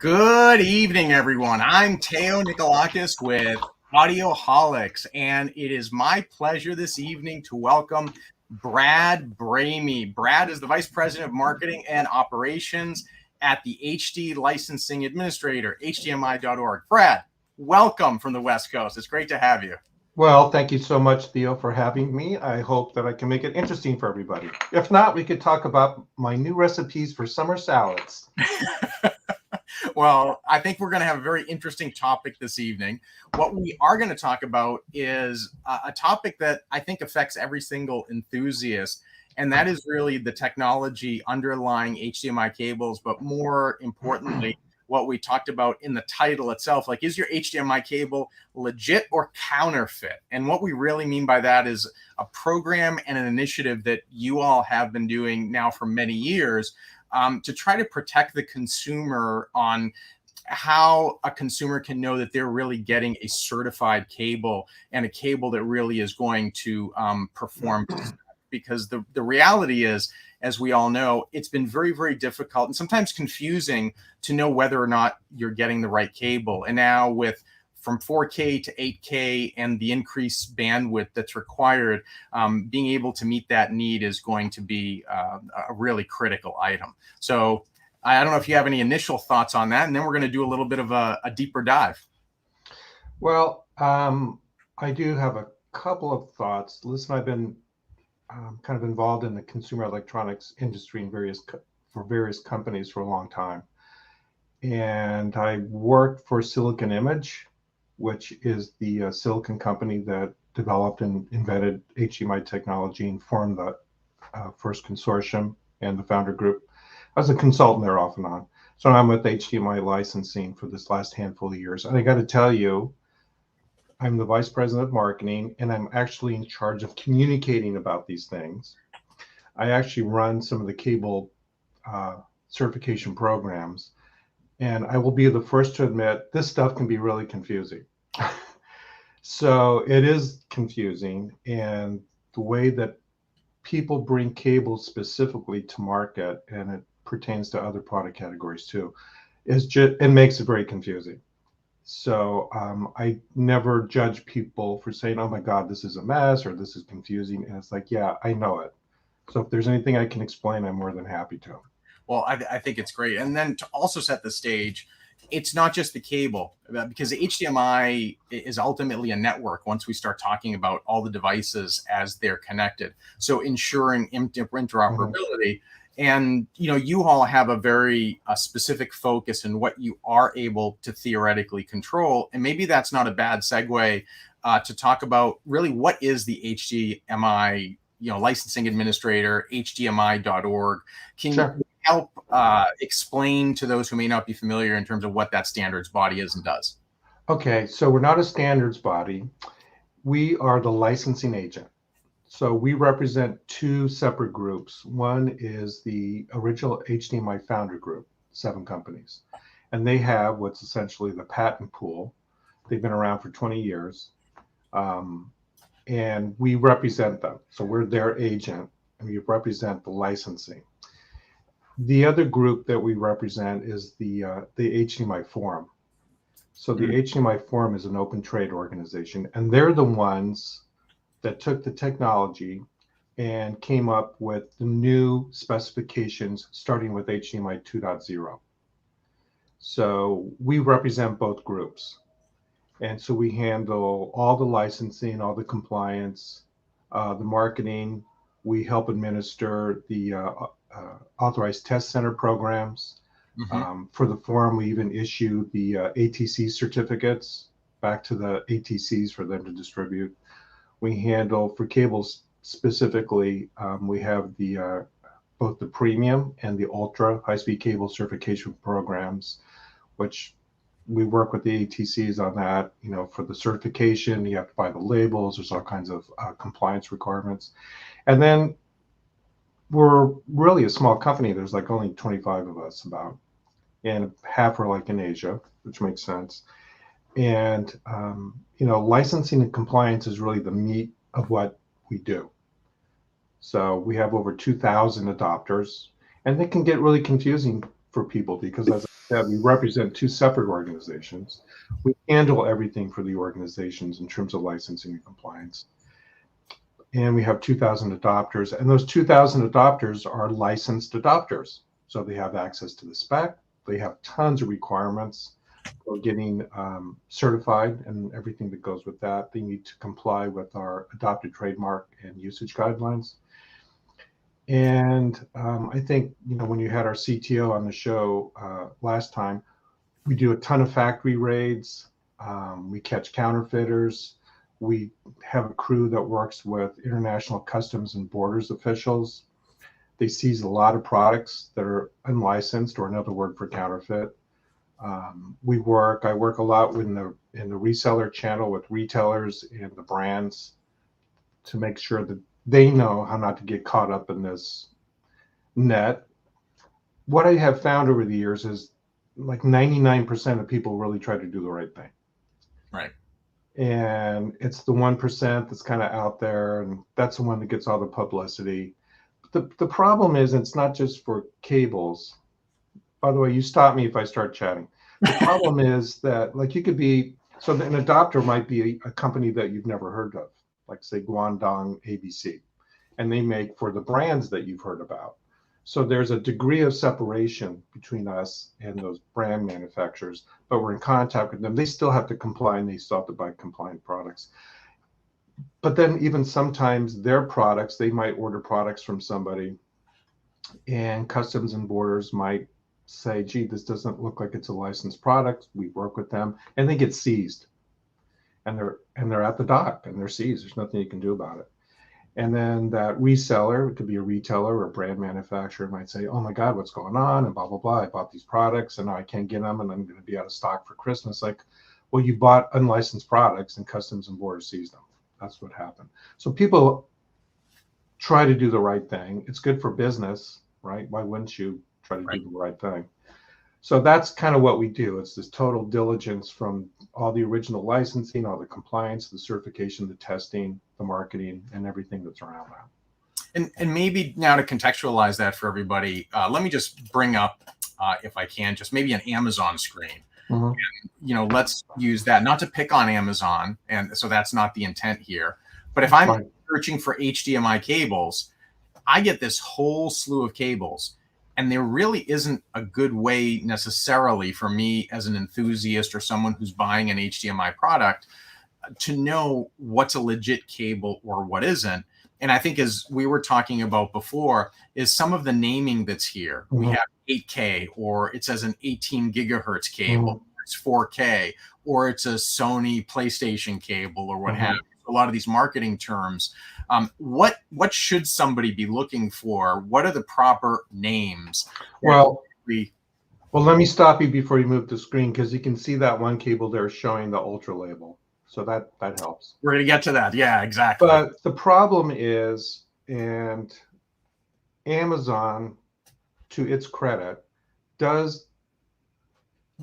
Good evening, everyone. I'm Teo Nikolakis with Audioholics, and it is my pleasure this evening to welcome Brad Bramey. Brad is the Vice President of Marketing and Operations at the HD Licensing Administrator, HDMI.org. Brad, welcome from the West Coast. It's great to have you. Well, thank you so much, Theo, for having me. I hope that I can make it interesting for everybody. If not, we could talk about my new recipes for summer salads. Well, I think we're going to have a very interesting topic this evening. What we are going to talk about is a topic that I think affects every single enthusiast, and that is really the technology underlying HDMI cables, but more importantly, what we talked about in the title itself, like, is your HDMI cable legit or counterfeit? And what we really mean by that is a program and an initiative that you all have been doing now for many years to try to protect the consumer on how a consumer can know that they're really getting a certified cable and a cable that really is going to perform. Because the reality is, as we all know, it's been very, very difficult and sometimes confusing to know whether or not you're getting the right cable. And now with from 4K to 8K and the increased bandwidth that's required, being able to meet that need is going to be a really critical item. So I don't know if you have any initial thoughts on that, and then we're going to do a little bit of a deeper dive. Well, I do have a couple of thoughts. Listen, I've been kind of involved in the consumer electronics industry for various companies for a long time. And I worked for Silicon Image, which is the silicon company that developed and invented HDMI technology and formed the first consortium and the founder group. I was a consultant there off and on. So I'm with HDMI licensing for this last handful of years. And I got to tell you, I'm the vice president of marketing, and I'm actually in charge of communicating about these things. I actually run some of the cable certification programs. And I will be the first to admit this stuff can be really confusing. So it is confusing. And the way that people bring cables specifically to market, and it pertains to other product categories too, it makes it very confusing. So I never judge people for saying, oh my God, this is a mess or this is confusing. And it's like, yeah, I know it. So if there's anything I can explain, I'm more than happy to. Well, I think it's great. And then to also set the stage, it's not just the cable, because the HDMI is ultimately a network once we start talking about all the devices as they're connected. So ensuring interoperability. And, you all have a very specific focus in what you are able to theoretically control. And maybe that's not a bad segue to talk about really what is the HDMI, licensing administrator, HDMI.org. Can Sure. you help explain to those who may not be familiar in terms of what that standards body is and does? Okay, so we're not a standards body. We are the licensing agent. So we represent two separate groups. One is the original HDMI founder group, 7 companies. And they have what's essentially the patent pool. They've been around for 20 years. And we represent them. So we're their agent, and we represent the licensing. The other group that we represent is the HDMI Forum. So the HDMI Forum is an open trade organization, and they're the ones that took the technology and came up with the new specifications, starting with HDMI 2.0. So we represent both groups. And so we handle all the licensing, all the compliance, the marketing. We help administer the authorized test center programs. For the forum, we even issue the ATC certificates back to the ATCs for them to distribute. We handle, for cables specifically, we have the both the premium and the ultra high-speed cable certification programs, which we work with the ATCs on that. For the certification, you have to buy the labels. There's all kinds of compliance requirements. And then we're really a small company. There's like only 25 of us about, and half are like in Asia, which makes sense. And, licensing and compliance is really the meat of what we do. So we have over 2,000 adopters, and it can get really confusing for people because, as I that we represent two separate organizations. We handle everything for the organizations in terms of licensing and compliance. And we have 2,000 adopters, and those 2,000 adopters are licensed adopters. So they have access to the spec, they have tons of requirements for getting certified and everything that goes with that. They need to comply with our adopted trademark and usage guidelines. And I think, when you had our CTO on the show last time, we do a ton of factory raids. We catch counterfeiters. We have a crew that works with international customs and borders officials. They seize a lot of products that are unlicensed, or another word for counterfeit. I work a lot in the reseller channel with retailers and the brands to make sure that they know how not to get caught up in this net. What I have found over the years is like 99% of people really try to do the right thing. Right. And it's the 1% that's kind of out there, and that's the one that gets all the publicity. The problem is, it's not just for cables. By the way, you stop me if I start chatting. The problem is that, like, you could be, so an adopter might be a company that you've never heard of, like say Guangdong ABC, and they make for the brands that you've heard about. So there's a degree of separation between us and those brand manufacturers, but we're in contact with them. They still have to comply, and they still have to buy compliant products. But then even sometimes their products, they might order products from somebody, and Customs and Borders might say, gee, this doesn't look like it's a licensed product. We work with them, and they get seized. And they're at the dock, and they're seized. There's nothing you can do about it. And then that reseller, it could be a retailer or a brand manufacturer, might say, oh my God, what's going on? And blah, blah, blah. I bought these products and now I can't get them, and I'm going to be out of stock for Christmas. Like, well, you bought unlicensed products and Customs and Borders seized them. That's what happened. So people try to do the right thing. It's good for business, right? Why wouldn't you try to do the right thing? So that's kind of what we do. It's this total diligence from all the original licensing, all the compliance, the certification, the testing, the marketing, and everything that's around that. And maybe now to contextualize that for everybody, let me just bring up, if I can, just maybe an Amazon screen. Mm-hmm. And, let's use that, not to pick on Amazon, and so that's not the intent here. But if I'm searching for HDMI cables, I get this whole slew of cables. And there really isn't a good way necessarily for me as an enthusiast or someone who's buying an HDMI product to know what's a legit cable or what isn't. And I think, as we were talking about before, is some of the naming that's here. Mm-hmm. We have 8K, or it says an 18 gigahertz cable, mm-hmm. It's 4K, or it's a Sony PlayStation cable, or what mm-hmm. have you. A lot of these marketing terms. What should somebody be looking for? What are the proper names? Well, let me stop you before you move the screen, because you can see that one cable there showing the Ultra label. So that helps. We're going to get to that. Yeah, exactly. But the problem is, and Amazon, to its credit, does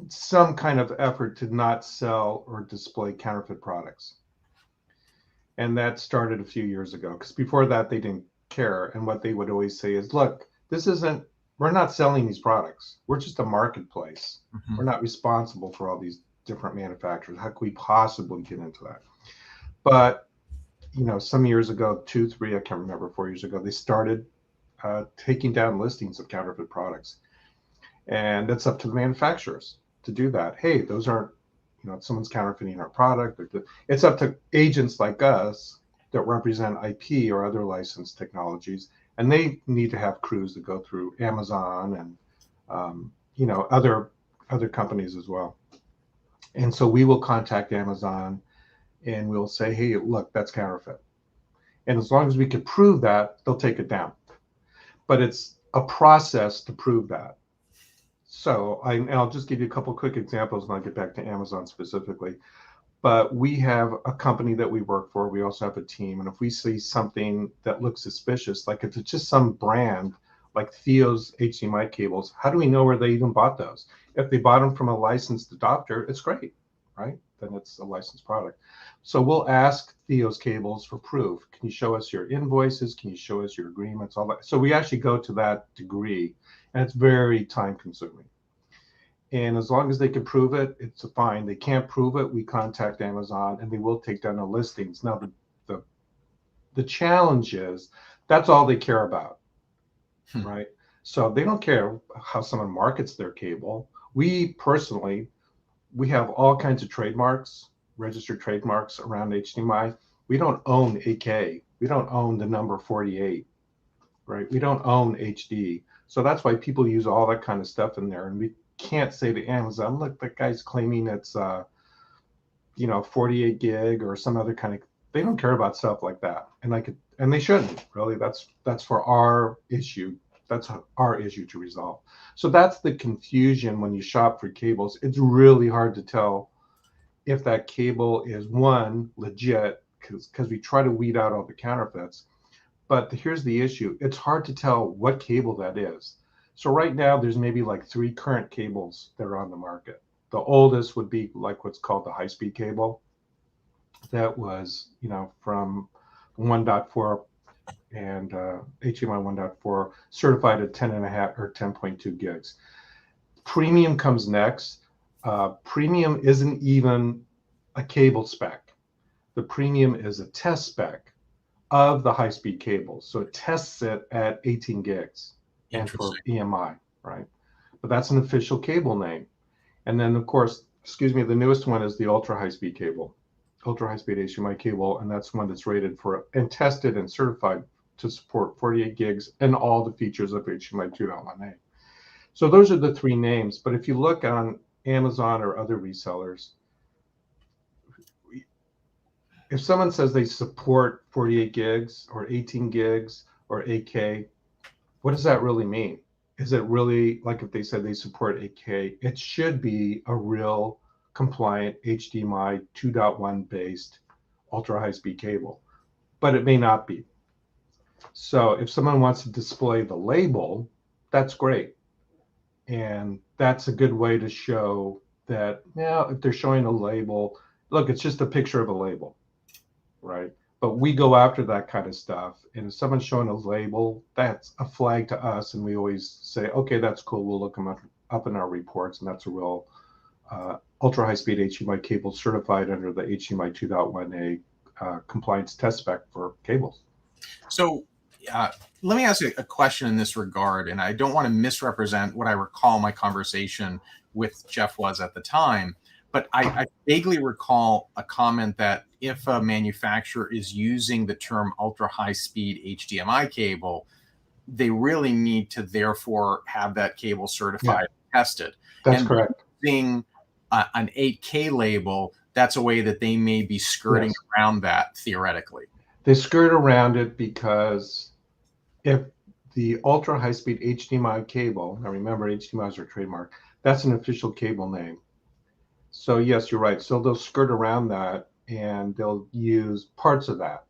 some kind of effort to not sell or display counterfeit products. And that started a few years ago, because before that, they didn't care. And what they would always say is, look, we're not selling these products. We're just a marketplace. Mm-hmm. We're not responsible for all these different manufacturers. How could we possibly get into that? But, some years ago, 2, 3, I can't remember, 4 years ago, they started taking down listings of counterfeit products. And it's up to the manufacturers to do that. Hey, those aren't, if someone's counterfeiting our product, it's up to agents like us that represent IP or other licensed technologies, and they need to have crews that go through Amazon and other companies as well. And so we will contact Amazon and we'll say, hey, look, that's counterfeit. And as long as we can prove that, they'll take it down. But it's a process to prove that. So I'll just give you a couple quick examples and I'll get back to Amazon specifically. But we have a company that we work for. We also have a team. And if we see something that looks suspicious, like if it's just some brand, like Theo's HDMI cables, how do we know where they even bought those? If they bought them from a licensed adopter, it's great, right? Then it's a licensed product. So we'll ask Theo's cables for proof. Can you show us your invoices? Can you show us your agreements? All that. So we actually go to that degree. And it's very time consuming. And as long as they can prove it, it's fine. They can't prove it, we contact Amazon and they will take down the listings. Now, the challenge is that's all they care about, right? So they don't care how someone markets their cable. We personally, we have all kinds of trademarks, registered trademarks around HDMI. We don't own AK. We don't own the number 48, right? We don't own HD. So that's why people use all that kind of stuff in there. And we can't say to Amazon, look, that guy's claiming it's 48 gig or some other kind of, they don't care about stuff like that. And they shouldn't really. That's for our issue. That's our issue to resolve. So that's the confusion when you shop for cables. It's really hard to tell if that cable is one legit, because we try to weed out all the counterfeits. But here's the issue. It's hard to tell what cable that is. So right now there's maybe like 3 current cables that are on the market. The oldest would be like what's called the high-speed cable. That was, from 1.4 and HDMI 1.4 certified at 10.5 or 10.2 gigs. Premium comes next. Premium isn't even a cable spec. The premium is a test spec of the high-speed cable. So it tests it at 18 gigs and for EMI, right? But that's an official cable name. And then, of course, the newest one is the ultra high-speed cable, ultra high-speed HDMI cable, and that's one that's rated for and tested and certified to support 48 gigs and all the features of HDMI 2.1a. So those are the 3 names. But if you look on Amazon or other resellers, if someone says they support 48 gigs or 18 gigs or 8K, what does that really mean? Is it really like if they said they support 8K? It should be a real compliant HDMI 2.1 based ultra high speed cable, but it may not be. So if someone wants to display the label, that's great. And that's a good way to show that, if they're showing a label, look, it's just a picture of a label, right? But we go after that kind of stuff. And if someone's showing a label, that's a flag to us. And we always say, okay, that's cool. We'll look them up in our reports. And that's a real ultra high-speed HDMI cable certified under the HDMI 2.1a compliance test spec for cables. So let me ask you a question in this regard. And I don't want to misrepresent what I recall my conversation with Jeff was at the time. But I vaguely recall a comment that if a manufacturer is using the term ultra high speed HDMI cable, they really need to therefore have that cable certified and tested. That's correct. Using an 8K label, that's a way that they may be skirting around that theoretically. They skirt around it because if the ultra high speed HDMI cable, now remember HDMI is our trademark, that's an official cable name. So yes, you're right. So they'll skirt around that and they'll use parts of that.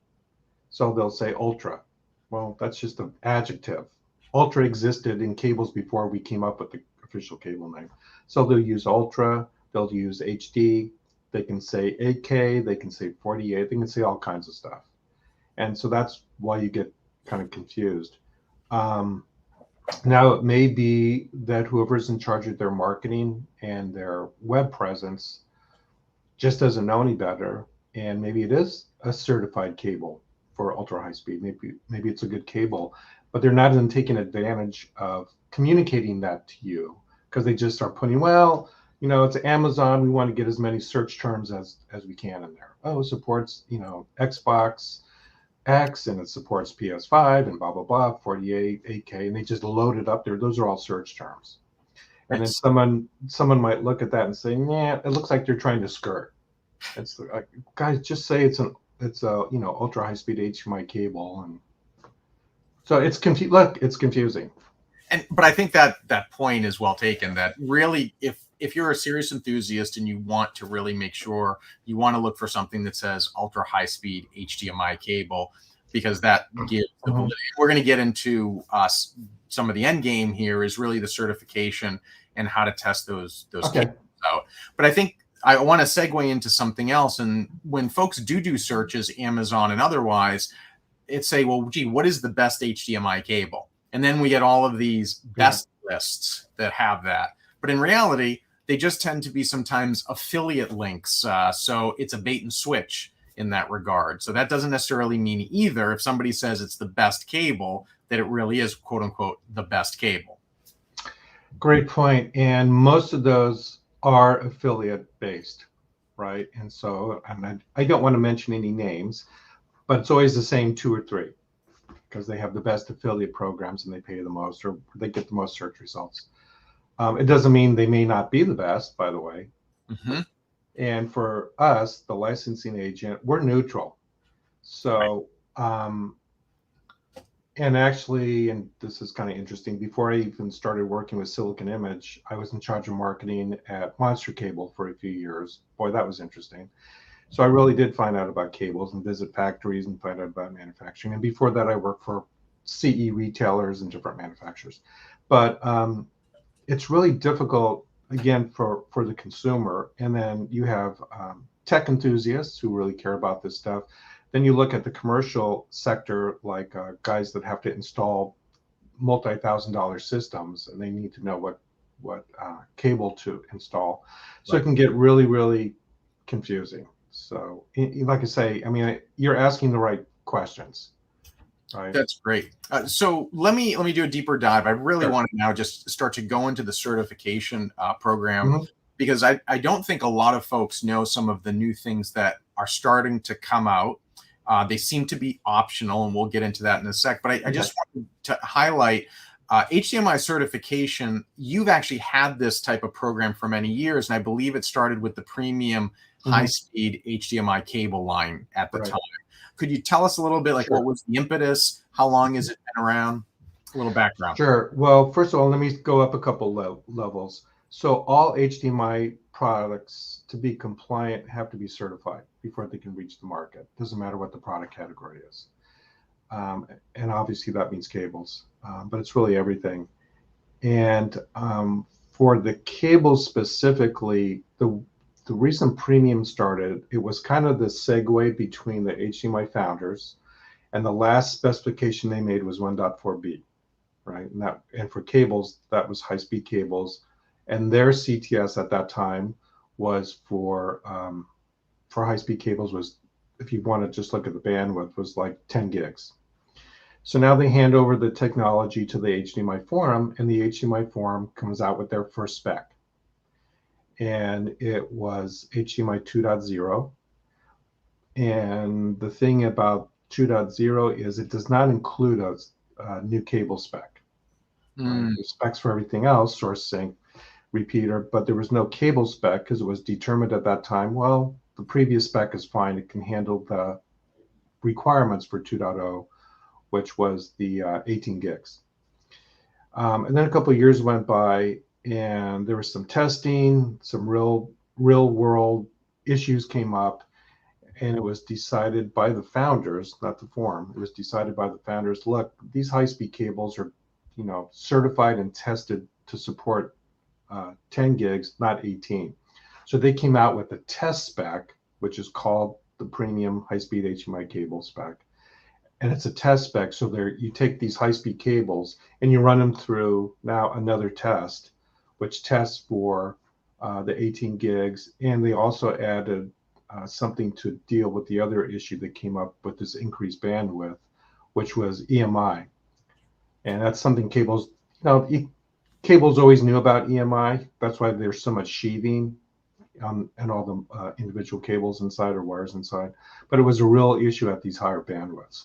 So they'll say ultra. Well, that's just an adjective. Ultra existed in cables before we came up with the official cable name. So they'll use ultra, they'll use HD, they can say 8K, they can say 48, they can say all kinds of stuff. And so that's why you get kind of confused. Now, it may be that whoever's in charge of their marketing and their web presence just doesn't know any better. And maybe it is a certified cable for ultra high speed. Maybe it's a good cable, but they're not even taking advantage of communicating that to you because they just are putting, it's Amazon. We want to get as many search terms as we can in there. Oh, it supports, Xbox X and it supports PS5 and blah, blah, blah, 48, 8K, and they just load it up there. Those are all search terms. And then someone might look at that and say, it looks like they're trying to skirt. It's like, guys, just say it's a ultra high speed HDMI cable. And so it's confusing. But I think that point is well taken, that really if you're a serious enthusiast and you want to really make sure, you want to look for something that says ultra high speed HDMI cable, because that gives the validity. We're going to get into some of the end game here is really the certification and how to test those cables out. But I think I want to segue into something else. And when folks do searches, Amazon and otherwise, it's say, well, gee, what is the best HDMI cable? And then we get all of these best lists that have that. But in reality, they just tend to be sometimes affiliate links. So it's a bait and switch in that regard. So that doesn't necessarily mean either if somebody says it's the best cable, that it really is, quote unquote, the best cable. Great point. And most of those are affiliate based, right? And so I don't want to mention any names, but it's always the same 2 or 3 because they have the best affiliate programs and they pay the most, or they get the most search results. It doesn't mean they may not be the best, by the way. Mm-hmm. And for us, the licensing agent, we're neutral. So, and actually, and this is kind of interesting, before I even started working with Silicon Image, I was in charge of marketing at Monster Cable for a few years. Boy, that was interesting. So I really did find out about cables and visit factories and find out about manufacturing. And before that, I worked for CE retailers and different manufacturers. But it's really difficult, again, for the consumer. And then you have tech enthusiasts who really care about this stuff. Then you look at the commercial sector, like guys that have to install multi-$1,000 systems, and they need to know what cable to install. So It can get really, really confusing. So, like I say, I mean, you're asking the right questions. Right. That's great. So let me do a deeper dive. I really want to now just start to go into the certification program, because I don't think a lot of folks know some of the new things that are starting to come out. They seem to be optional, and we'll get into that in a sec. But I just wanted to highlight HDMI certification. You've actually had this type of program for many years, and I believe it started with the premium high-speed HDMI cable line at the time. Could you tell us a little bit, like, what was the impetus? How long has it been around? A little background. Sure. Well, first of all, let me go up a couple levels. So all HDMI products, to be compliant, have to be certified before they can reach the market. Doesn't matter what the product category is. And obviously that means cables, but it's really everything. And for the cables specifically, the reason premium started, it was kind of the segue between the HDMI founders, and the last specification they made was 1.4b, right? And for cables, that was high-speed cables, and their CTS at that time was for high-speed cables was, if you want to just look at the bandwidth, was like 10 gigs. So now they hand over the technology to the HDMI forum, and the HDMI forum comes out with their first spec. And it was HDMI 2.0. And the thing about 2.0 is it does not include a new cable spec. Right? There's specs for everything else, source sync, repeater, but there was no cable spec because it was determined at that time, well, the previous spec is fine. It can handle the requirements for 2.0, which was the 18 gigs. And then a couple of years went by, and there was some testing, some real world issues came up, and it was decided by the founders, not the forum. It was decided by the founders, look, these high-speed cables are, certified and tested to support 10 gigs, not 18. So they came out with a test spec, which is called the premium high-speed HDMI cable spec. And it's a test spec. So you take these high-speed cables and you run them through now another test, which tests for the 18 gigs. And they also added something to deal with the other issue that came up with this increased bandwidth, which was EMI. And that's something cables, cables always knew about EMI. That's why there's so much sheathing and all the individual cables inside or wires inside. But it was a real issue at these higher bandwidths.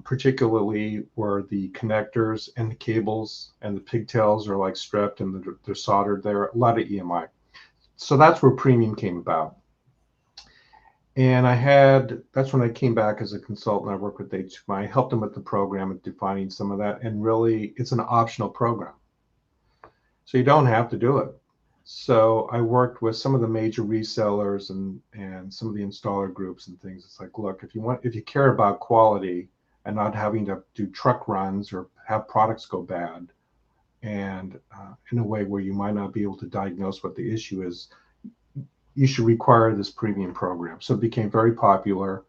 Particularly where the connectors and the cables and the pigtails are like stripped and they're soldered there, a lot of EMI. So that's where premium came about. And that's when I came back as a consultant. I worked with HDMI, I helped them with the program and defining some of that. And really, it's an optional program. So you don't have to do it. So I worked with some of the major resellers and some of the installer groups and things. It's like, look, if you care about quality, and not having to do truck runs or have products go bad, and in a way where you might not be able to diagnose what the issue is, you should require this premium program. So it became very popular,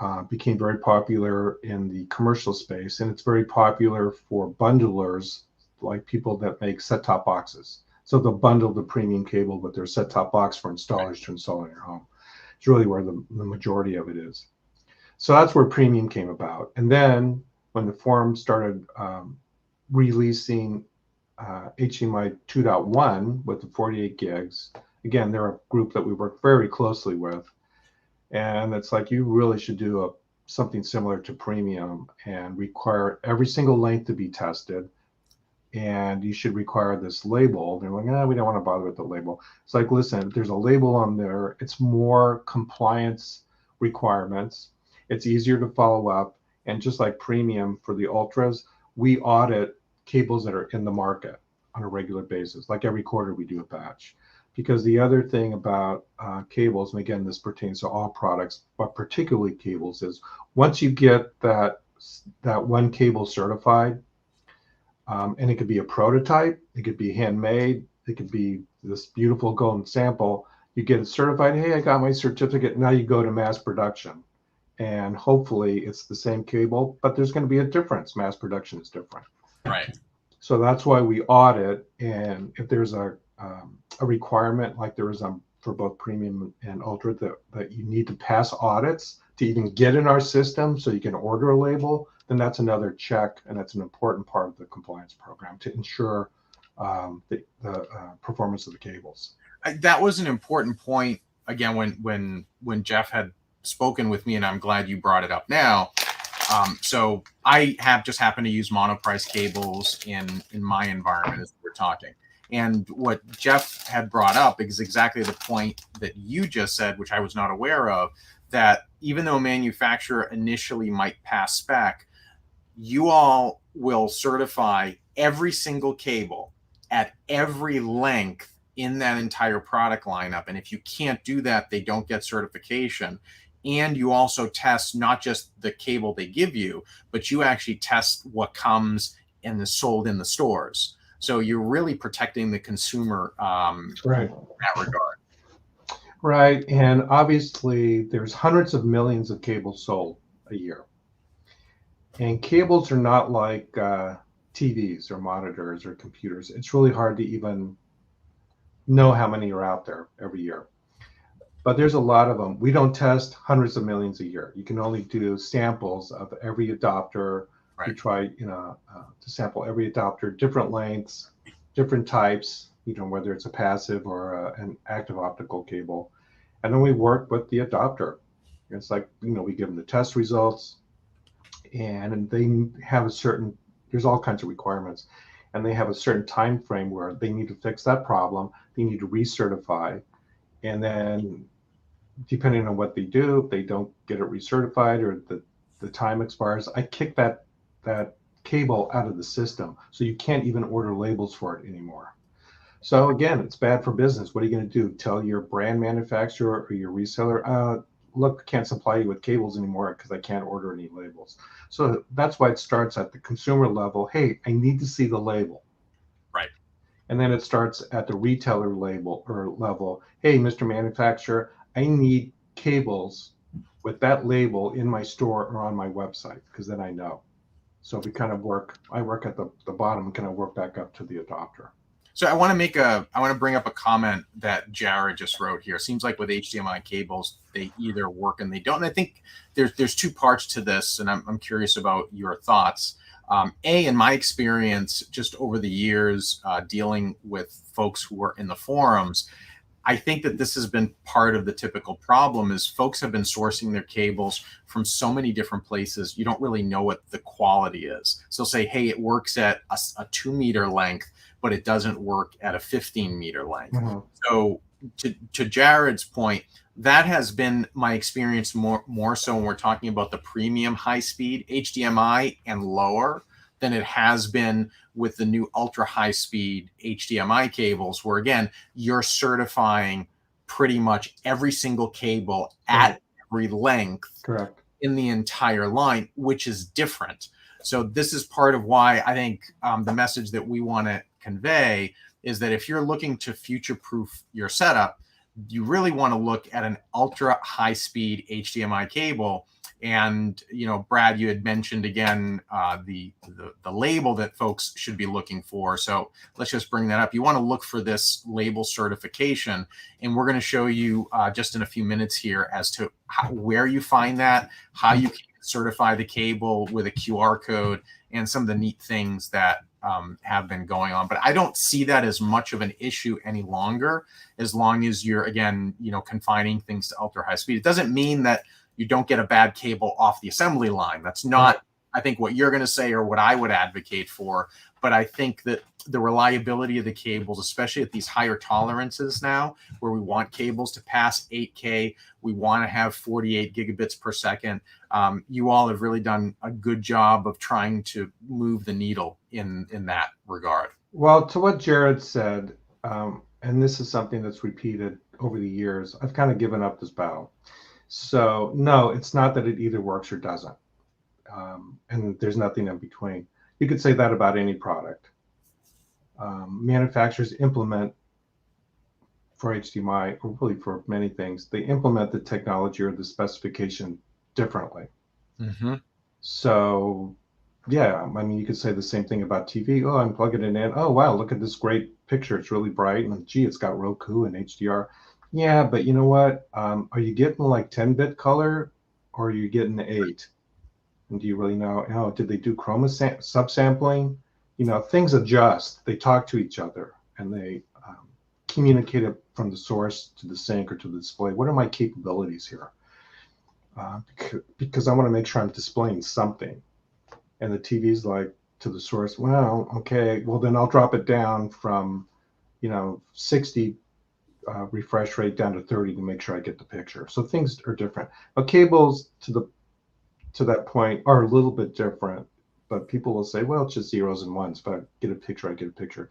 in the commercial space, and it's very popular for bundlers, like people that make set-top boxes. So they'll bundle the premium cable with their set-top box for installers to install in your home. It's really where the majority of it is. So that's where premium came about. And then when the forum started releasing HDMI 2.1 with the 48 gigs, again, they're a group that we work very closely with. And it's like, you really should do something similar to premium and require every single length to be tested. And you should require this label. They're like, we don't want to bother with the label. It's like, listen, there's a label on there. It's more compliance requirements. It's easier to follow up. And just like premium for the ultras, we audit cables that are in the market on a regular basis. Like every quarter we do a batch. Because the other thing about cables, and again, this pertains to all products, but particularly cables, is once you get that one cable certified, and it could be a prototype, it could be handmade, it could be this beautiful golden sample. You get it certified. Hey, I got my certificate. Now you go to mass production, and hopefully it's the same cable, but there's going to be a difference. Mass production is different. Right. So that's why we audit. And if there's a requirement like there is for both premium and ultra that you need to pass audits to even get in our system so you can order a label, then that's another check, and that's an important part of the compliance program to ensure the performance of the cables. That was an important point. Again, when Jeff had spoken with me, and I'm glad you brought it up now. So I just happened to use monoprice cables in my environment as we're talking. And what Jeff had brought up is exactly the point that you just said, which I was not aware of, that even though a manufacturer initially might pass spec, you all will certify every single cable at every length in that entire product lineup. And if you can't do that, they don't get certification. And you also test not just the cable they give you, but you actually test what comes and is sold in the stores. So you're really protecting the consumer right. in that regard. Right. And obviously, there's hundreds of millions of cables sold a year. And cables are not like TVs or monitors or computers. It's really hard to even know how many are out there every year. But there's a lot of them. We don't test hundreds of millions a year. You can only do samples of every adapter. Right. We try, to sample every adapter, different lengths, different types, whether it's a passive or an active optical cable. And then we work with the adapter. It's like, we give them the test results, and they have there's all kinds of requirements, and they have a certain time frame where they need to fix that problem. They need to recertify. And then depending on what they do, if they don't get it recertified or the time expires, I kick that cable out of the system. So you can't even order labels for it anymore. So again, it's bad for business. What are you going to do? Tell your brand manufacturer or your reseller, look, can't supply you with cables anymore because I can't order any labels. So that's why it starts at the consumer level. Hey, I need to see the label. Right. And then it starts at the retailer level. Hey, Mr. Manufacturer, I need cables with that label in my store or on my website, because then I know. So we kind of I work at the bottom and kind of work back up to the adopter. So I want to bring up a comment that Jared just wrote here. Seems like with HDMI cables, they either work and they don't. And I think there's two parts to this, and I'm curious about your thoughts. In my experience, just over the years dealing with folks who are in the forums, I think that this has been part of the typical problem is folks have been sourcing their cables from so many different places. You don't really know what the quality is. So say, hey, it works at a 2 meter length, but it doesn't work at a 15 meter length. Mm-hmm. So to Jared's point, that has been my experience more so when we're talking about the premium high speed HDMI and lower than it has been with the new ultra high speed HDMI cables, where again, you're certifying pretty much every single cable at every length. Correct. In the entire line, which is different. So this is part of why I think the message that we want to convey is that if you're looking to future-proof your setup, you really want to look at an ultra high-speed HDMI cable And, Brad, you had mentioned again the label that folks should be looking for. So let's just bring that up. You want to look for this label certification, and we're going to show you just in a few minutes here as to where you find that, how you can certify the cable with a QR code, and some of the neat things that have been going on. But I don't see that as much of an issue any longer, as long as you're, again, confining things to ultra high speed. It doesn't mean that you don't get a bad cable off the assembly line. That's not, I think, what you're going to say or what I would advocate for. But I think that the reliability of the cables, especially at these higher tolerances now, where we want cables to pass 8K, we want to have 48 gigabits per second. You all have really done a good job of trying to move the needle in that regard. Well, to what Jared said, and this is something that's repeated over the years, I've kind of given up this battle. So no, it's not that it either works or doesn't. And there's nothing in between. You could say that about any product. Manufacturers implement for HDMI, or really for many things, they implement the technology or the specification differently. Mm-hmm. So yeah, I mean, you could say the same thing about TV. Oh, I'm plugging it in. Oh, wow, look at this great picture. It's really bright. And gee, it's got Roku and HDR. Yeah, but you know what? Are you getting like 10-bit color, or are you getting 8? And do you really know? Oh, did they do chroma subsampling? Things adjust. They talk to each other, and they communicate it from the source to the sink or to the display. What are my capabilities here? Because I want to make sure I'm displaying something. And the TV's like to the source, well, okay, well, then I'll drop it down from, 60 refresh rate down to 30 to make sure I get the picture. So things are different. But cables to that point are a little bit different, but people will say, well, it's just zeros and ones. If I get a picture, I get a picture.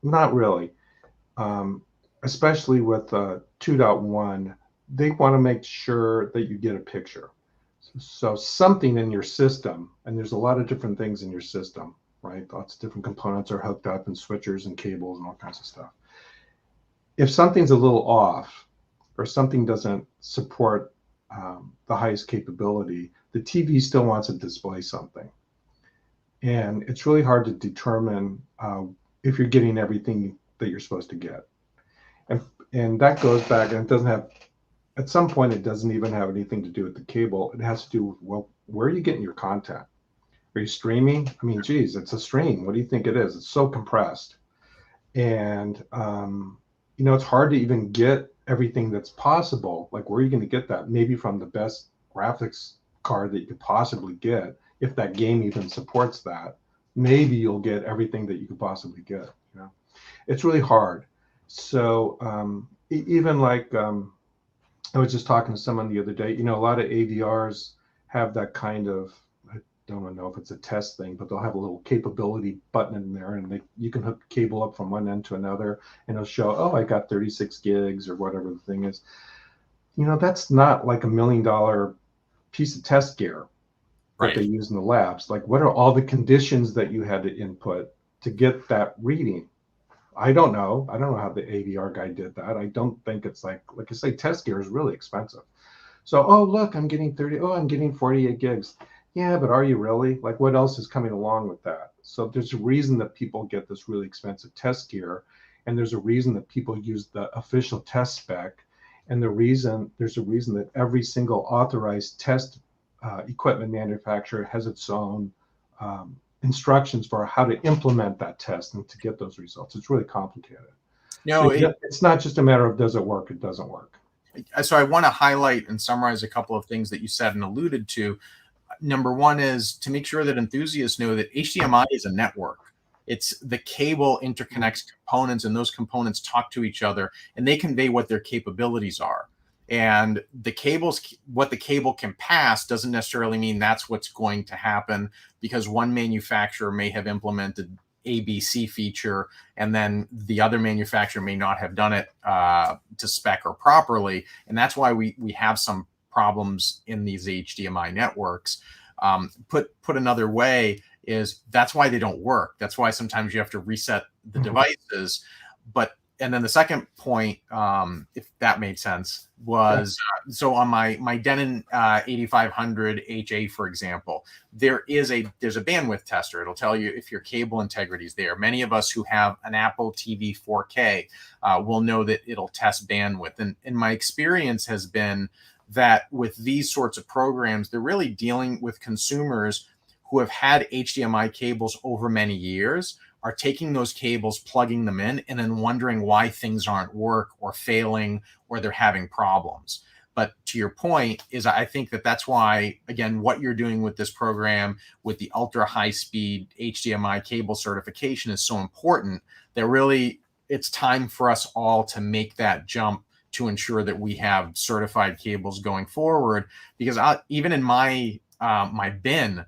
Not really. Especially with 2.1, they want to make sure that you get a picture. So something in your system, and there's a lot of different things in your system, right? Lots of different components are hooked up, and switchers and cables and all kinds of stuff. If something's a little off, or something doesn't support the highest capability, the TV still wants to display something. And it's really hard to determine if you're getting everything that you're supposed to get. And that goes back, and it doesn't have, at some point, it doesn't even have anything to do with the cable. It has to do with, well, where are you getting your content? Are you streaming? I mean, geez, it's a stream. What do you think it is? It's so compressed. And, it's hard to even get everything that's possible. Like, where are you going to get that? Maybe from the best graphics card that you could possibly get. If that game even supports that, maybe you'll get everything that you could possibly get. It's really hard. So even like I was just talking to someone the other day, a lot of AVRs have that kind of, I don't know if it's a test thing, but they'll have a little capability button in there, and you can hook cable up from one end to another, and it'll show, oh, I got 36 gigs or whatever the thing is. That's not like $1 million piece of test gear that they use in the labs. Like, what are all the conditions that you had to input to get that reading? I don't know. I don't know how the AVR guy did that. I don't think it's like I say, test gear is really expensive. So, oh, look, I'm getting 30. Oh, I'm getting 48 gigs. Yeah, but are you really? Like, what else is coming along with that? So there's a reason that people get this really expensive test gear. And there's a reason that people use the official test spec. And there's a reason that every single authorized test equipment manufacturer has its own instructions for how to implement that test and to get those results. It's really complicated. No, it's not just a matter of does it work, it doesn't work. So I want to highlight and summarize a couple of things that you said and alluded to. Number one is to make sure that enthusiasts know that HDMI is a network. It's the cable interconnects components, and those components talk to each other, and they convey what their capabilities are. And what the cable can pass doesn't necessarily mean that's what's going to happen, because one manufacturer may have implemented ABC feature, and then the other manufacturer may not have done it to spec or properly. And that's why we have some problems in these HDMI networks. Put another way is that's why they don't work. That's why sometimes you have to reset the devices. But and then the second point, if that made sense, was so on my Denon 8500 HA, for example, there's a bandwidth tester. It'll tell you if your cable integrity is there. Many of us who have an Apple TV 4K will know that it'll test bandwidth. And my experience has been that with these sorts of programs, they're really dealing with consumers who have had HDMI cables over many years, are taking those cables, plugging them in, and then wondering why things aren't work or failing or they're having problems. But to your point is, I think that's why, again, what you're doing with this program with the ultra high speed HDMI cable certification is so important that really it's time for us all to make that jump to ensure that we have certified cables going forward. Because even in my my bin,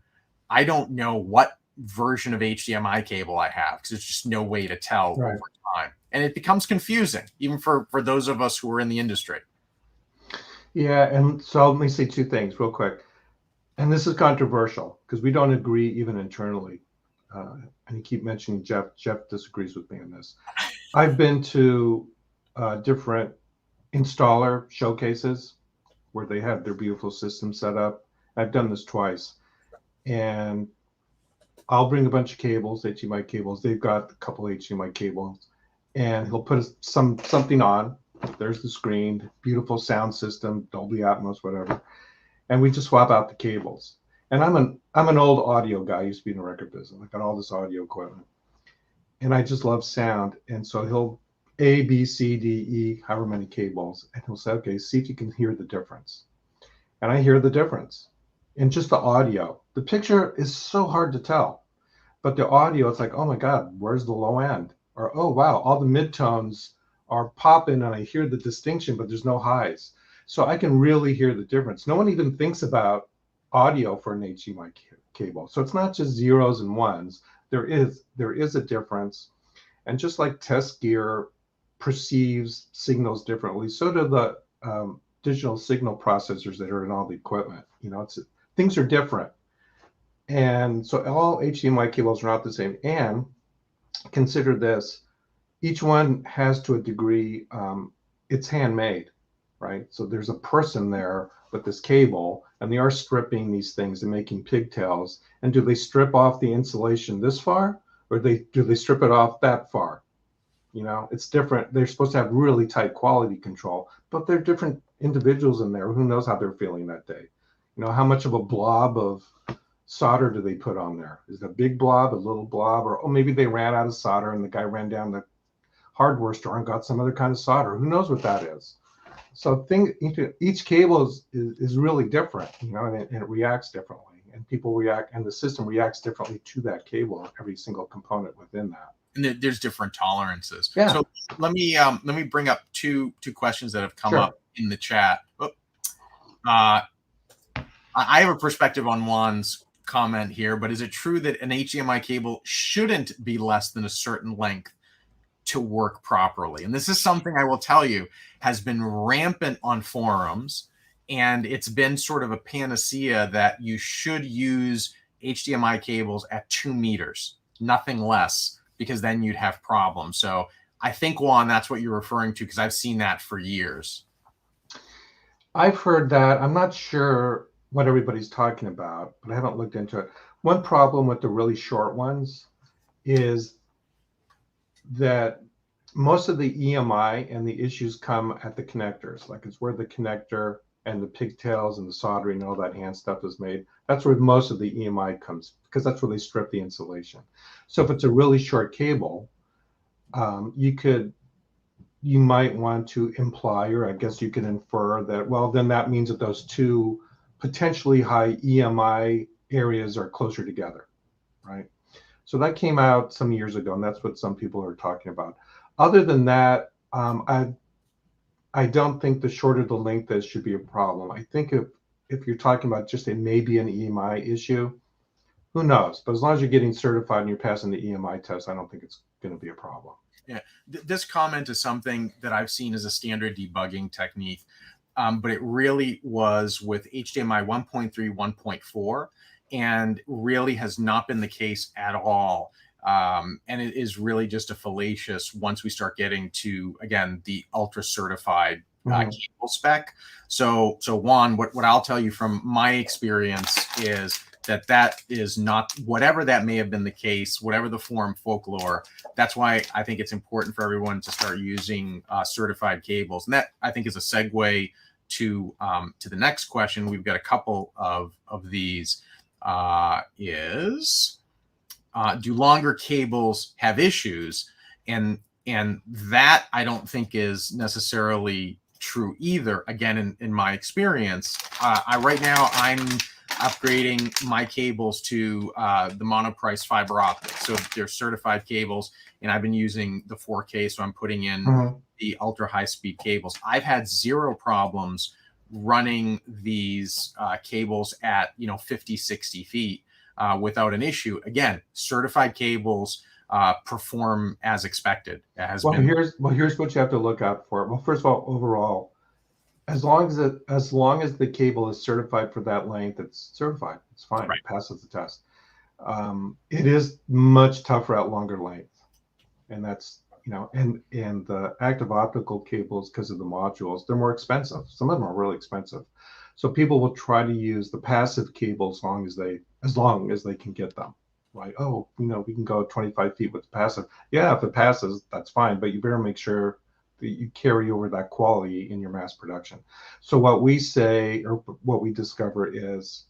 I don't know what version of HDMI cable I have because there's just no way to tell over time. And it becomes confusing, even for those of us who are in the industry. Yeah, and so let me say two things real quick. And this is controversial because we don't agree even internally. And you keep mentioning Jeff. Jeff disagrees with me on this. I've been to different installer showcases where they have their beautiful system set up. I've done this twice. And I'll bring a bunch of cables, HDMI cables. They've got a couple HDMI cables, and he'll put something on. There's the screen, beautiful sound system, Dolby Atmos, whatever, and we just swap out the cables. And I'm an old audio guy. I used to be in the record business. I got all this audio equipment, and I just love sound. And so he'll A, B, C, D, E, however many cables, and he'll say, okay, see if you can hear the difference. And I hear the difference in just the audio. The picture is so hard to tell. But the audio, it's like, oh my God, where's the low end? Or, oh wow, all the midtones are popping and I hear the distinction, but there's no highs. So I can really hear the difference. No one even thinks about audio for an HDMI cable. So it's not just zeros and ones. There is a difference. And just like test gear perceives signals differently, so do the digital signal processors that are in all the equipment. Things are different. And so all HDMI cables are not the same. And consider this, each one has to a degree, it's handmade, right? So there's a person there with this cable and they are stripping these things and making pigtails. And do they strip off the insulation this far or do they strip it off that far? It's different. They're supposed to have really tight quality control, but they're different individuals in there. Who knows how they're feeling that day? How much of a blob of solder do they put on there? Is it a big blob, a little blob, or maybe they ran out of solder and the guy ran down the hardware store and got some other kind of solder. Who knows what that is? So each cable is really different, and it reacts differently, and people react, and the system reacts differently to that cable, every single component within that. And there's different tolerances. Yeah. So let me bring up two questions that have come up in the chat. I have a perspective on Juan's comment here, but is it true that an HDMI cable shouldn't be less than a certain length to work properly? And this is something I will tell you has been rampant on forums, and it's been sort of a panacea that you should use HDMI cables at 2 meters, nothing less, because then you'd have problems. So I think, Juan, that's what you're referring to, because I've seen that for years. I've heard that. I'm not sure what everybody's talking about, but I haven't looked into it. One problem with the really short ones is that most of the EMI and the issues come at the connectors. Like it's where the connector and the pigtails and the soldering and all that hand stuff is made. That's where most of the EMI comes, because that's where they strip the insulation. So if it's a really short cable, you might want to imply, or I guess you can infer that, well, then that means that those two potentially high EMI areas are closer together, right? So that came out some years ago, and that's what some people are talking about. Other than that, I don't think the shorter the length is should be a problem. I think if you're talking about just maybe an EMI issue, who knows? But as long as you're getting certified and you're passing the EMI test, I don't think it's going to be a problem. Yeah, this comment is something that I've seen as a standard debugging technique, but it really was with HDMI 1.3, 1.4, and really has not been the case at all And it is really just a fallacious once we start getting to, again, the ultra certified cable spec. So Juan, what I'll tell you from my experience is that is not, whatever that may have been the case, whatever the form folklore. That's why I think it's important for everyone to start using certified cables. And that, I think, is a segue to the next question. We've got a couple of these. Do longer cables have issues? And that I don't think is necessarily true either. Again, in my experience, right now I'm upgrading my cables to the monoprice fiber optics. So they're certified cables, and I've been using the 4K, so I'm putting in the ultra high speed cables. I've had zero problems running these cables at 50, 60 feet. Without an issue. Again, certified cables perform as expected. Here's what you have to look out for. Well, first of all, overall, as long as the cable is certified for that length, it's certified. It's fine. Right. It passes the test. It is much tougher at longer length, and that's and the active optical cables, because of the modules, they're more expensive. Some of them are really expensive. So people will try to use the passive cable as long as they can get them. Right? Oh, we can go 25 feet with the passive. Yeah, if it passes, that's fine. But you better make sure that you carry over that quality in your mass production. So what we say, or what we discover is,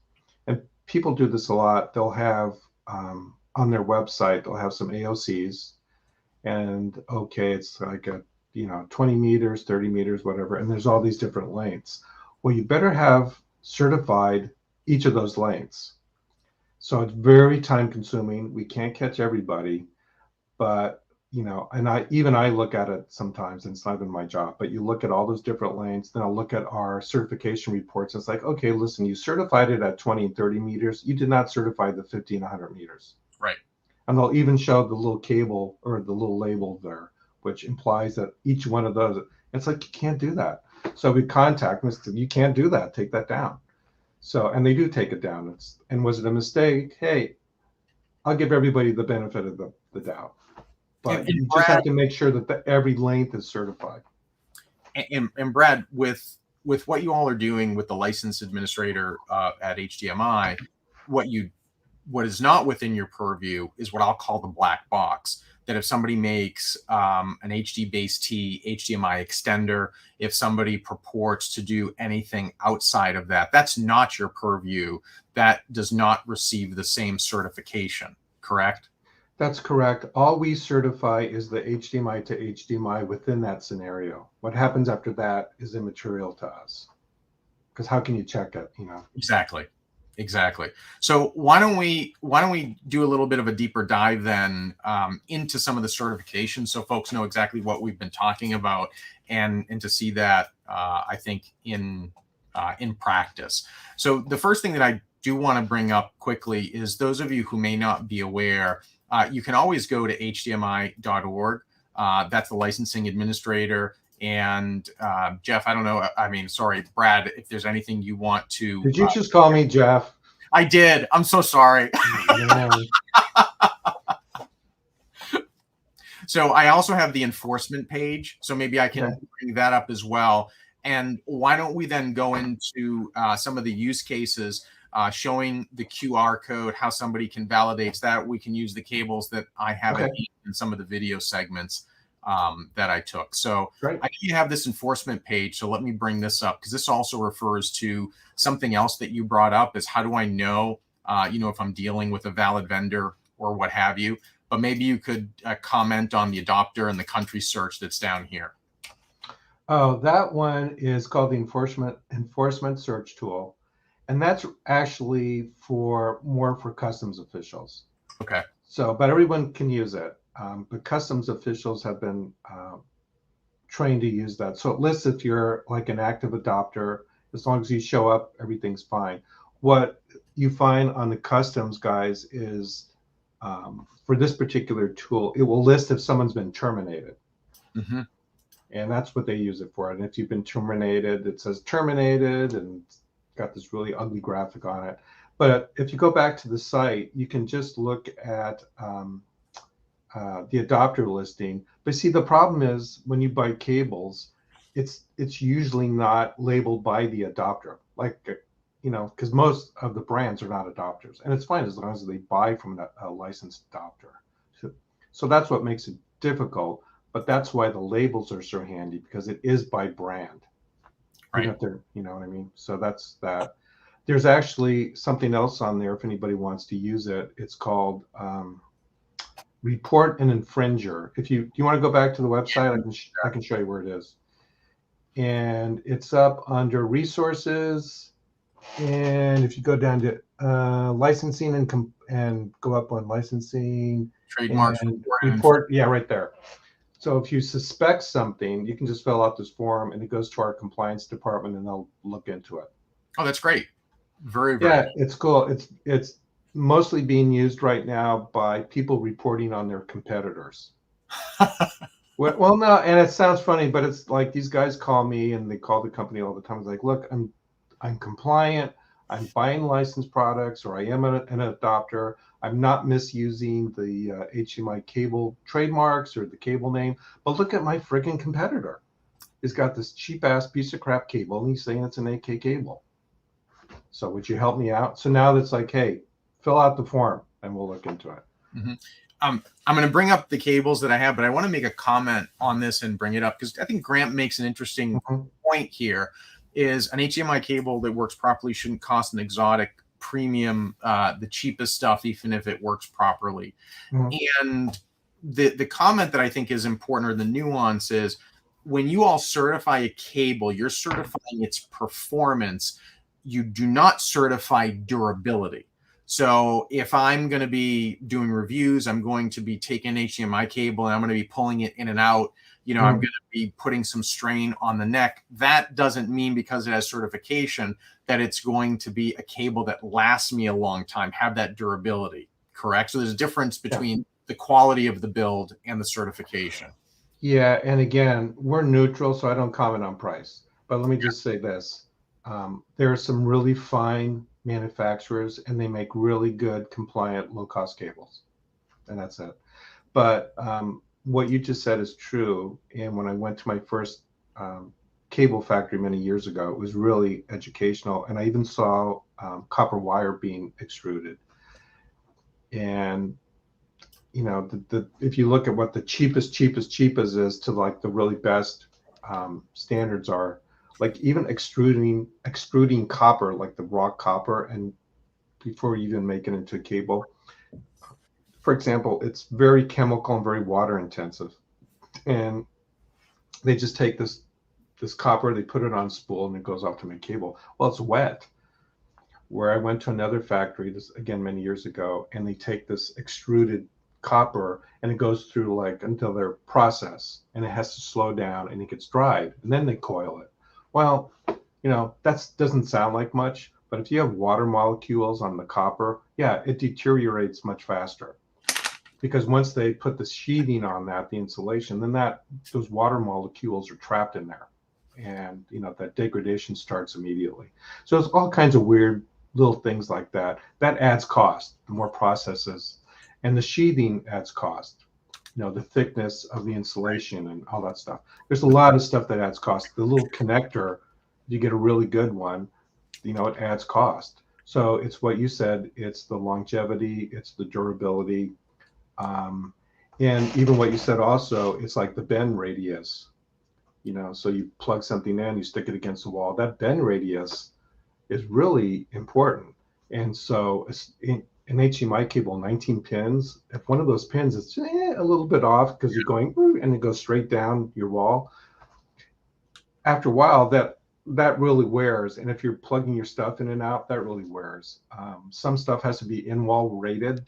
and people do this a lot, they'll have on their website, they'll have some AOCs, and okay, it's like a 20 meters, 30 meters, whatever, and there's all these different lengths. Well, you better have certified each of those lengths. So it's very time consuming. We can't catch everybody, but and I look at it sometimes, and it's not even my job, but you look at all those different lengths, then I'll look at our certification reports. It's like, okay, listen, you certified it at 20 and 30 meters. You did not certify the 50 and 100 meters. Right. And they'll even show the little cable or the little label there, which implies that each one of those, it's like, you can't do that. So we contact them, you can't do that, take that down. So, and they do take it down. And was it a mistake? Hey, I'll give everybody the benefit of the doubt. But you just have to make sure that every length is certified. And Brad, with what you all are doing with the license administrator at HDMI, what is not within your purview is what I'll call the black box. That if somebody makes an HD base T HDMI extender, if somebody purports to do anything outside of that, that's not your purview. That does not receive the same certification, correct? That's correct. All we certify is the HDMI to HDMI within that scenario. What happens after that is immaterial to us, because how can you check it? Exactly. So why don't we do a little bit of a deeper dive then into some of the certifications, so folks know exactly what we've been talking about, and to see that I think in practice. So the first thing that I do want to bring up quickly is, those of you who may not be aware, you can always go to hdmi.org. That's the licensing administrator. And Jeff, I don't know. Sorry, Brad, if there's anything you want to. Did you just call me Jeff? I did. I'm so sorry. So I also have the enforcement page. So maybe I can bring that up as well. And why don't we then go into some of the use cases, showing the QR code, how somebody can validate that. We can use the cables that I have in some of the video segments that I took. So I know you have this enforcement page. So let me bring this up, because this also refers to something else that you brought up, is how do I know, if I'm dealing with a valid vendor or what have you. But maybe you could comment on the adopter and the country search that's down here. Oh, that one is called the enforcement search tool. And that's actually more for customs officials. Okay. So, but everyone can use it. But customs officials have been trained to use that. So it lists if you're like an active adopter. As long as you show up, everything's fine. What you find on the customs guys is, for this particular tool, it will list if someone's been terminated. Mm-hmm. And that's what they use it for. And if you've been terminated, it says terminated, and it's got this really ugly graphic on it. But if you go back to the site, you can just look at the adapter listing. But see, the problem is when you buy cables, it's usually not labeled by the adapter, like because most of the brands are not adapters, and it's fine as long as they buy from a licensed adapter. So that's what makes it difficult. But that's why the labels are so handy, because it is by brand. Right. You know what I mean? So that's that. There's actually something else on there if anybody wants to use it. It's called Report an Infringer. If you want to go back to the website, I can show you where it is. And it's up under resources. And if you go down to licensing and go up on licensing, Trademarks, and report, yeah, right there. So if you suspect something, you can just fill out this form, and it goes to our compliance department, and they'll look into it. Oh, that's great. Very, yeah, it's cool. It's mostly being used right now by people reporting on their competitors. Well, no, and it sounds funny, but it's like these guys call me, and they call the company all the time. It's like, look, I'm compliant. I'm buying licensed products, or I am an adopter. I'm not misusing the HDMI cable trademarks or the cable name. But look at my freaking competitor. He's got this cheap ass piece of crap cable, and he's saying it's an 8K cable. So would you help me out? So now it's like, hey, fill out the form, and we'll look into it. Mm-hmm. I'm going to bring up the cables that I have, but I want to make a comment on this and bring it up because I think Grant makes an interesting point here. Is an HDMI cable that works properly shouldn't cost an exotic premium, the cheapest stuff, even if it works properly. And the comment that I think is important, or the nuance, is when you all certify a cable, you're certifying its performance. You do not certify durability. So if I'm going to be doing reviews, I'm going to be taking an HDMI cable and I'm going to be pulling it in and out. I'm going to be putting some strain on the neck. That doesn't mean because it has certification that it's going to be a cable that lasts me a long time, have that durability, correct? So there's a difference between the quality of the build and the certification. Yeah, and again, we're neutral, so I don't comment on price. But let me just say this. There are some really fine manufacturers, and they make really good, compliant, low-cost cables. And that's it. But what you just said is true. And when I went to my first cable factory many years ago, it was really educational. And I even saw copper wire being extruded. And, if you look at what the cheapest is to like the really best standards are, like even extruding copper, like the raw copper, and before you even make it into a cable, for example, it's very chemical and very water intensive. And they just take this copper, they put it on a spool, and it goes off to make cable. Well, it's wet. Where I went to another factory, this again many years ago, and they take this extruded copper and it goes through like until their process, and it has to slow down and it gets dried, and then they coil it. Well, that doesn't sound like much, but if you have water molecules on the copper, yeah, it deteriorates much faster. Because once they put the sheathing on that, the insulation, then those water molecules are trapped in there, and that degradation starts immediately. So it's all kinds of weird little things like that. That adds cost. The more processes, and the sheathing adds cost. The thickness of the insulation and all that stuff. There's a lot of stuff that adds cost. The little connector, you get a really good one, it adds cost. So it's what you said. It's the longevity. It's the durability. And even what you said also, it's like the bend radius, so you plug something in, you stick it against the wall. That bend radius is really important. And so an HDMI cable, 19 pins, if one of those pins is a little bit off because you're going, and it goes straight down your wall, after a while, that really wears. And if you're plugging your stuff in and out, that really wears. Some stuff has to be in-wall rated,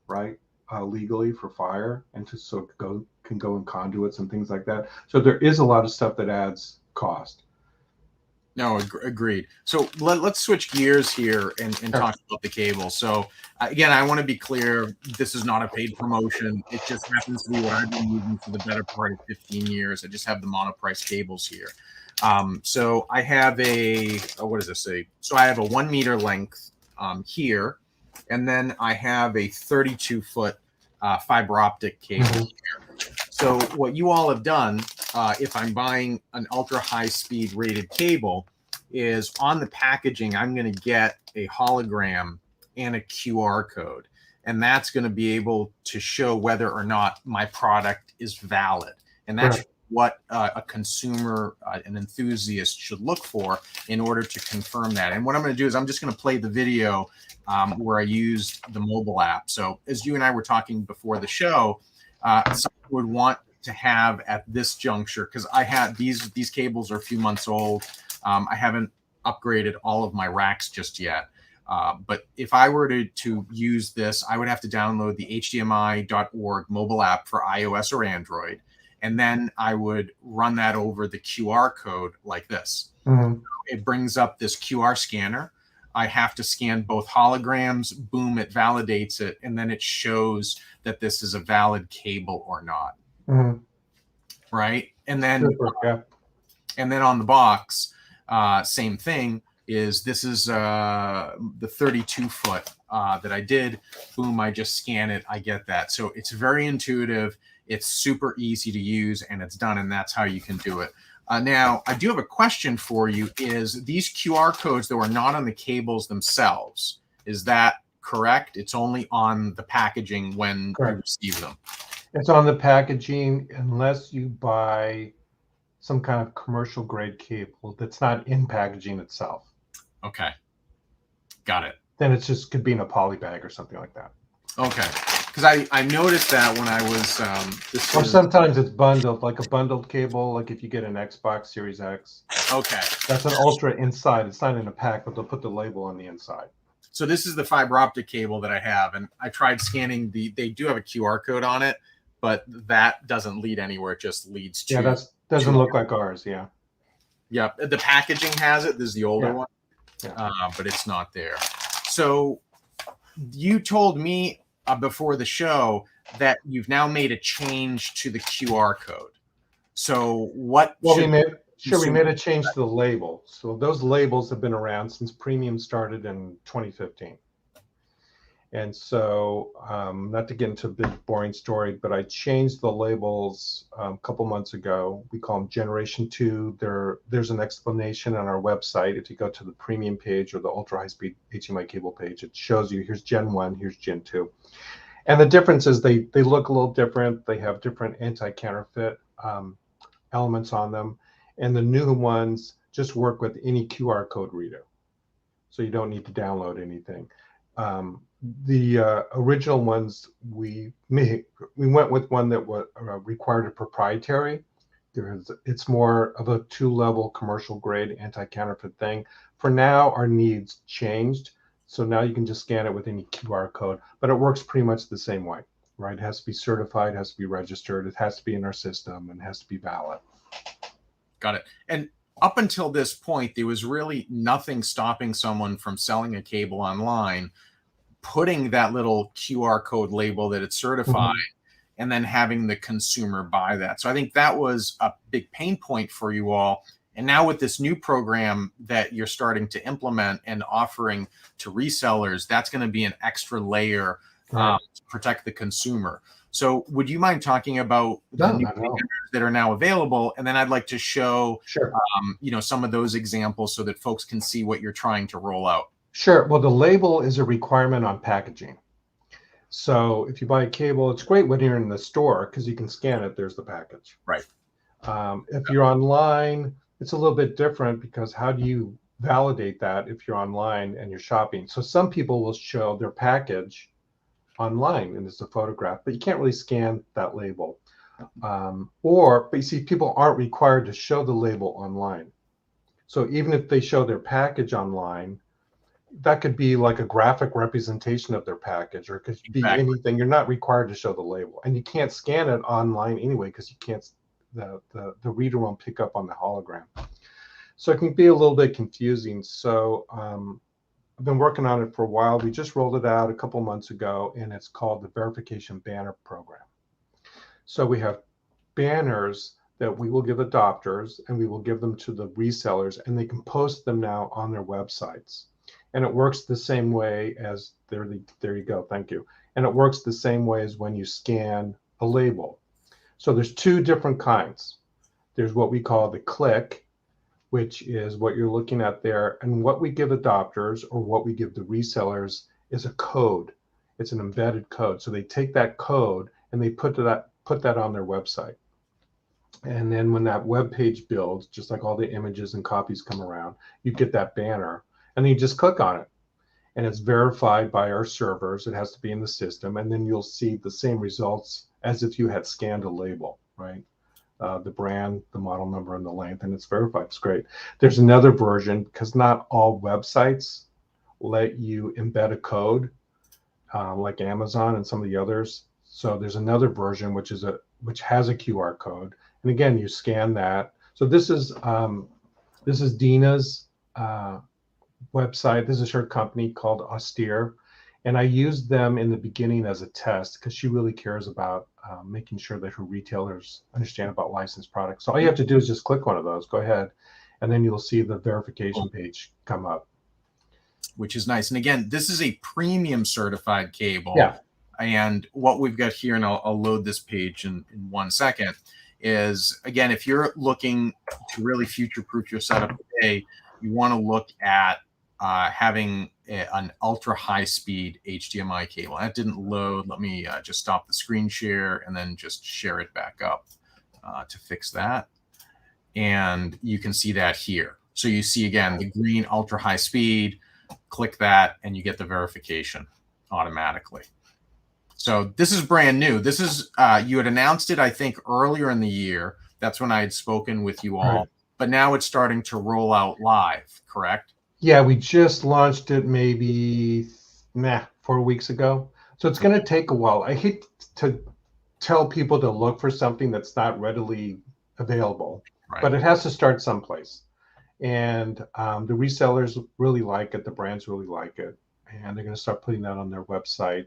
right? Legally for fire, and so it can go in conduits and things like that. So there is a lot of stuff that adds cost. No, agreed. So let's switch gears here and talk about the cable. So again, I want to be clear, this is not a paid promotion. It just happens to be what I've been using for the better part of 15 years. I just have the monoprice cables here. So I have what does this say? So I have a 1 meter length here. And then I have a 32-foot fiber optic cable. Mhm. So what you all have done, if I'm buying an ultra high speed rated cable, is on the packaging, I'm going to get a hologram and a QR code. And that's going to be able to show whether or not my product is valid. And that's Correct. what a consumer, an enthusiast should look for in order to confirm that. And what I'm going to do is I'm just going to play the video where I used the mobile app. So as you and I were talking before the show, someone would want to have at this juncture, because I had these cables are a few months old. I haven't upgraded all of my racks just yet. But if I were to use this, I would have to download the HDMI.org mobile app for iOS or Android. And then I would run that over the QR code like this. Mhm. It brings up this QR scanner. I have to scan both holograms. Boom, it validates it. And then it shows that this is a valid cable or not. Mhm. Right. And then, Super, yeah. and then on the box, same thing. This is the 32 foot that I did. Boom, I just scan it. I get that. So it's very intuitive. It's super easy to use, and it's done. And that's how you can do it. Now, I do have a question for you. Is these QR codes that were not on the cables themselves, is that correct? It's only on the packaging when you receive them. It's on the packaging unless you buy some kind of commercial grade cable that's not in packaging itself. Okay. Got it. Then it's just could be in a poly bag or something like that. Okay. Because I noticed that when I was or sometimes it's bundled, like a bundled cable, like if you get an Xbox Series X. Okay. That's an ultra inside. It's not in a pack, but they'll put the label on the inside. So this is the fiber optic cable that I have, and I tried scanning they do have a QR code on it, but that doesn't lead anywhere. It just leads to. Yeah, that doesn't look like ours. Yeah. Yeah, the packaging has it. This is the older one, yeah. But it's not there. So you told me before the show that you've now made a change to the QR code. So what? Well, we made a change to the label. So those labels have been around since Premium started in 2015. And so, not to get into a big boring story, but I changed the labels a couple months ago. We call them Generation 2. There's an explanation on our website. If you go to the Premium page or the Ultra High Speed HDMI cable page, it shows you here's Gen 1, here's Gen 2. And the difference is they look a little different. They have different anti-counterfeit elements on them. And the new ones just work with any QR code reader. So you don't need to download anything. The original ones, we went with one that was required a proprietary. It's more of a 2-level commercial grade anti-counterfeit thing. For now, our needs changed. So now you can just scan it with any QR code, but it works pretty much the same way, right? It has to be certified, it has to be registered, it has to be in our system, and it has to be valid. Got it. And up until this point, there was really nothing stopping someone from selling a cable online, putting that little QR code label that it's certified, and then having the consumer buy that. So I think that was a big pain point for you all. And now with this new program that you're starting to implement and offering to resellers, that's going to be an extra layer to protect the consumer. So would you mind talking about the new standards that are now available? And then I'd like to show some of those examples so that folks can see what you're trying to roll out. Sure. Well, the label is a requirement on packaging. So if you buy a cable, it's great when you're in the store because you can scan it. There's the package. Right. If you're online, it's a little bit different because how do you validate that if you're online and you're shopping? So some people will show their package online and it's a photograph, but you can't really scan that label. But you see, people aren't required to show the label online. So even if they show their package online, that could be like a graphic representation of their package, or it could be anything. You're not required to show the label, and you can't scan it online anyway because you can't. The reader won't pick up on the hologram, so it can be a little bit confusing. So I've been working on it for a while. We just rolled it out a couple months ago, and it's called the Verification Banner Program. So we have banners that we will give adopters, and we will give them to the resellers, and they can post them now on their websites. And it works the same way as there you go. Thank you. and it works the same way as when you scan a label. So there's two different kinds. There's what we call the click, which is what you're looking at there. And what we give adopters or what we give the resellers is a code. It's an embedded code. So they take that code and they put that on their website. And then when that web page builds, just like all the images and copies come around, you get that banner and then you just click on it. And it's verified by our servers. It has to be in the system. And then you'll see the same results as if you had scanned a label, right? The brand, the model number, and the length, and it's verified. It's great. There's another version, because not all websites let you embed a code, like Amazon and some of the others. So there's another version which has a QR code, and again, you scan that. So this is Dina's website. This is a shirt company called Austere, and I used them in the beginning as a test because she really cares about making sure that her retailers understand about licensed products. So all you have to do is just click one of those. Go ahead, and then you'll see the verification page come up, which is nice. And again, this is a premium certified cable. Yeah. And what we've got here, and I'll load this page in 1 second, is again, if you're looking to really future-proof your setup today, you want to look at having an ultra high speed HDMI cable. That didn't load. Let me just stop the screen share and then just share it back up to fix that. And you can see that here. So you see again, the green ultra high speed, click that and you get the verification automatically. So this is brand new. This is, you had announced it, I think, earlier in the year. That's when I had spoken with you all. Right. But now it's starting to roll out live, correct? Yeah, we just launched it maybe 4 weeks ago. So it's going to take a while. I hate to tell people to look for something that's not readily available, right, but it has to start someplace. And the resellers really like it. The brands really like it. And they're going to start putting that on their websites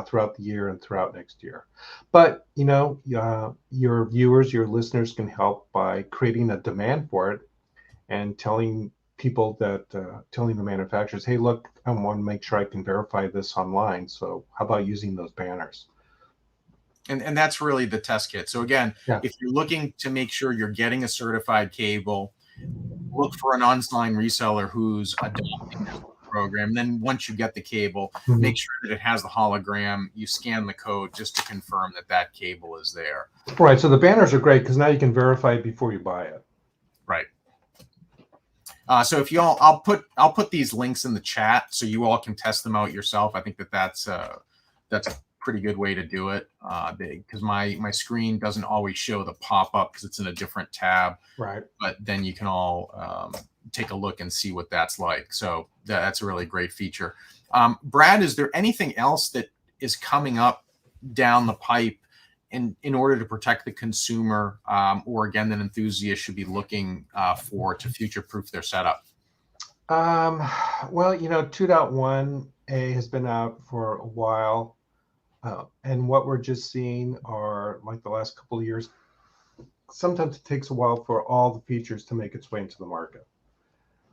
throughout the year and throughout next year. But, you know, your viewers, your listeners can help by creating a demand for it and telling people that, telling the manufacturers, hey, look, I want to make sure I can verify this online. So how about using those banners? And that's really the test kit. So again, if you're looking to make sure you're getting a certified cable, look for an online reseller who's adopting this program. And then once you get the cable, make sure that it has the hologram. You scan the code just to confirm that that cable is there. Right. So the banners are great because now you can verify it before you buy it. Right. So if you all, I'll put these links in the chat so you all can test them out yourself. I think that's a pretty good way to do it, because my screen doesn't always show the pop-up because it's in a different tab. Right. But then you can all take a look and see what that's like. So that's a really great feature. Brad, is there anything else that is coming up down the pipe in order to protect the consumer, or again, that enthusiasts should be looking for to future-proof their setup? Well, you know, 2.1a has been out for a while. And what we're just seeing are, like the last couple of years, sometimes it takes a while for all the features to make its way into the market.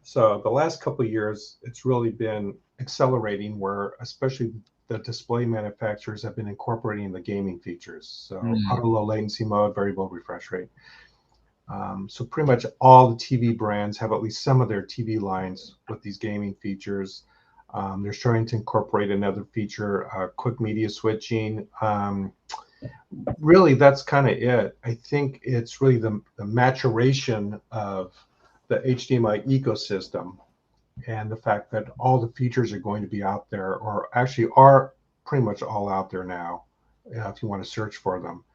So the last couple of years, it's really been accelerating, where especially the display manufacturers have been incorporating the gaming features. So auto low latency mode, variable refresh rate. So pretty much all the TV brands have at least some of their TV lines with these gaming features. They're starting to incorporate another feature, quick media switching. Really, that's kind of it. I think it's really the maturation of the HDMI ecosystem and the fact that all the features are going to be out there, or actually are pretty much all out there now, if you want to search for them.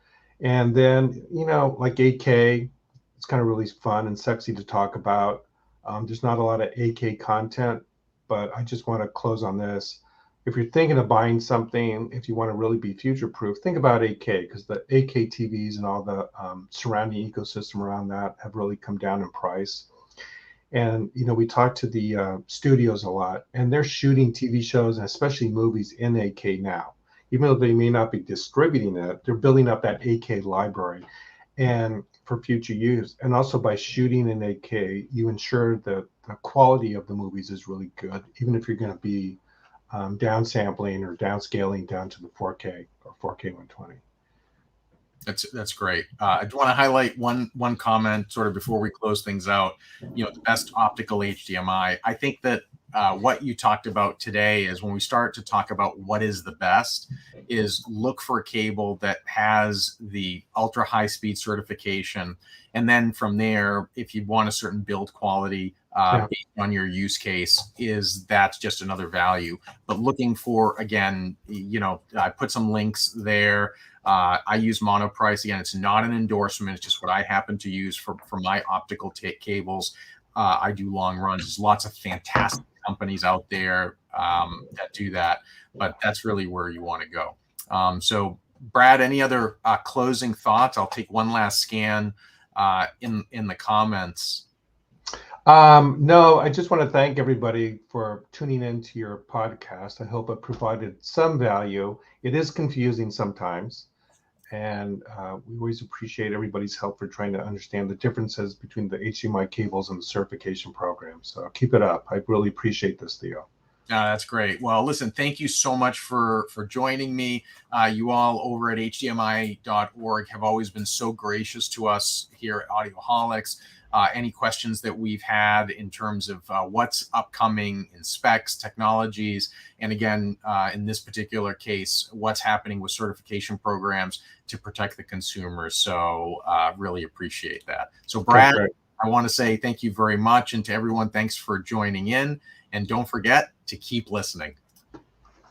And then, you know, like 8K, it's kind of really fun and sexy to talk about. There's not a lot of 8K content, but I just want to close on this. If you're thinking of buying something, if you want to really be future-proof, think about 8K, because the 8K TVs and all the surrounding ecosystem around that have really come down in price. And, you know, we talk to the studios a lot, and they're shooting TV shows and especially movies in 8K now. Even though they may not be distributing it, they're building up that 8K library and for future use. And also by shooting in 8K, you ensure that the quality of the movies is really good, even if you're going to be downsampling or downscaling down to the 4K or 4K 120. That's great. I just want to highlight one comment sort of before we close things out. The best optical HDMI. I think that what you talked about today is when we start to talk about what is the best, is look for a cable that has the ultra high speed certification, and then from there, if you want a certain build quality based on your use case, that's just another value. But looking for, again, I put some links there. I use Monoprice. Again, it's not an endorsement. It's just what I happen to use for my optical cables. I do long runs. There's lots of fantastic companies out there that do that, but that's really where you want to go. So, Brad, any other closing thoughts? I'll take one last scan in the comments. No, I just want to thank everybody for tuning into your podcast. I hope it provided some value. It is confusing sometimes, and we always appreciate everybody's help for trying to understand the differences between the HDMI cables and the certification program. So keep it up. I really appreciate this, Theo. That's great. Well, listen, thank you so much for joining me. You all over at HDMI.org have always been so gracious to us here at Audioholics. Any questions that we've had in terms of what's upcoming in specs, technologies, and again, in this particular case, what's happening with certification programs to protect the consumers. So really appreciate that. So Brad, I want to say thank you very much. And to everyone, thanks for joining in. And don't forget to keep listening.